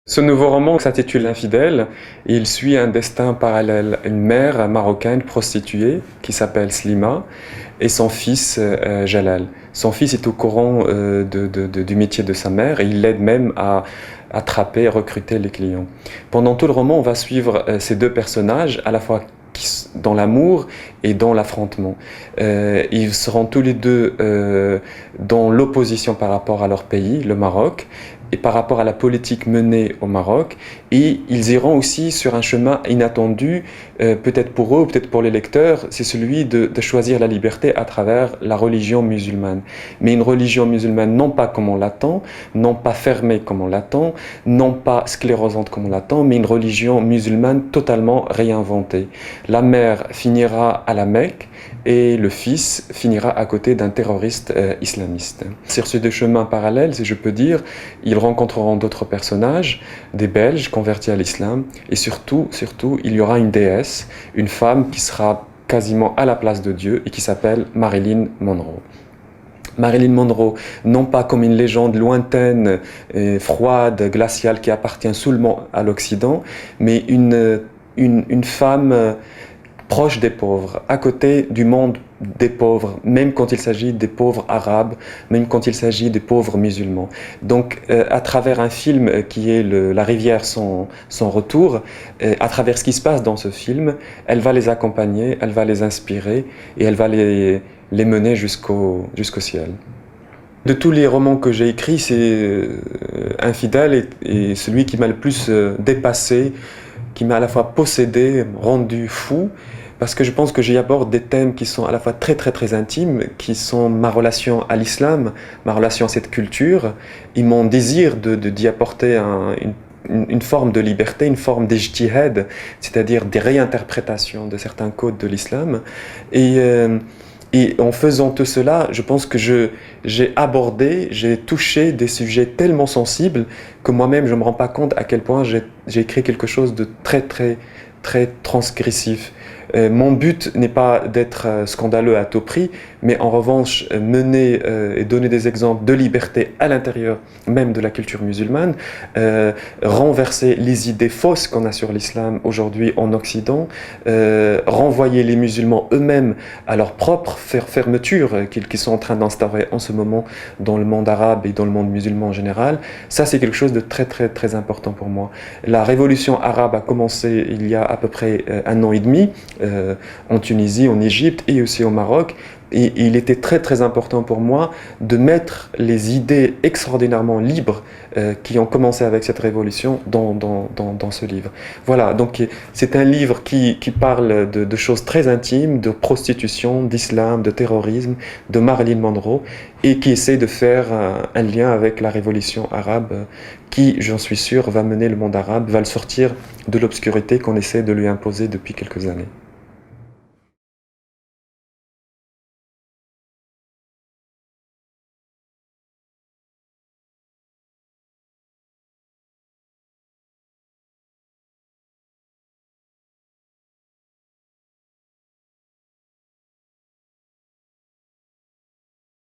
Ce nouveau roman s'intitule Infidèle et il suit un destin parallèle. Une mère marocaine prostituée qui s'appelle Slima et son fils Jalal. Son fils est au courant du métier de sa mère et il l'aide même à attraper et recruter les clients. Pendant tout le roman, on va suivre ces deux personnages à la fois dans l'amour et dans l'affrontement. Ils seront tous les deux dans l'opposition par rapport à leur pays, le Maroc, et par rapport à la politique menée au Maroc, et ils iront aussi sur un chemin inattendu, peut-être pour eux, peut-être pour les lecteurs, c'est celui de choisir la liberté à travers la religion musulmane. Mais une religion musulmane non pas comme on l'attend, non pas fermée comme on l'attend, non pas sclérosante comme on l'attend, mais une religion musulmane totalement réinventée. La mère finira à la Mecque et le fils finira à côté d'un terroriste islamiste. Sur ces deux chemins parallèles, si je peux dire, ils rencontreront d'autres personnages, des Belges convertis à l'islam, et surtout, il y aura une déesse, une femme qui sera quasiment à la place de Dieu et qui s'appelle Marilyn Monroe. Marilyn Monroe, non pas comme une légende lointaine, froide, glaciale qui appartient seulement à l'Occident, mais une femme proche des pauvres, à côté du monde des pauvres, même quand il s'agit des pauvres arabes, même quand il s'agit des pauvres musulmans. Donc, à travers un film qui est La rivière sans retour, à travers ce qui se passe dans ce film, elle va les accompagner, elle va les inspirer et elle va les mener jusqu'au ciel. De tous les romans que j'ai écrits, c'est Infidèle est celui qui m'a le plus dépassé, qui m'a à la fois possédé, rendu fou, parce que je pense que j'y aborde des thèmes qui sont à la fois très intimes, qui sont ma relation à l'islam, ma relation à cette culture, et mon désir d'y apporter une forme de liberté, une forme d'ijtihad, c'est-à-dire des réinterprétations de certains codes de l'islam. Et en faisant tout cela, je pense que j'ai abordé, j'ai touché des sujets tellement sensibles que moi-même je ne me rends pas compte à quel point j'ai écrit quelque chose de très transgressif. Mon but n'est pas d'être scandaleux à tout prix, mais en revanche mener et donner des exemples de liberté à l'intérieur même de la culture musulmane, renverser les idées fausses qu'on a sur l'islam aujourd'hui en Occident, renvoyer les musulmans eux-mêmes à leur propre fermeture qu'ils sont en train d'instaurer en ce moment dans le monde arabe et dans le monde musulman en général. Ça, c'est quelque chose de très important pour moi. La révolution arabe a commencé il y a à peu près 1 an et demi, en Tunisie, en Égypte et aussi au Maroc. Et il était très important pour moi de mettre les idées extraordinairement libres qui ont commencé avec cette révolution dans ce livre. Voilà, donc c'est un livre qui parle de choses très intimes, de prostitution, d'islam, de terrorisme, de Marilyn Monroe, et qui essaie de faire un lien avec la révolution arabe qui, j'en suis sûr, va mener le monde arabe, va le sortir de l'obscurité qu'on essaie de lui imposer depuis quelques années.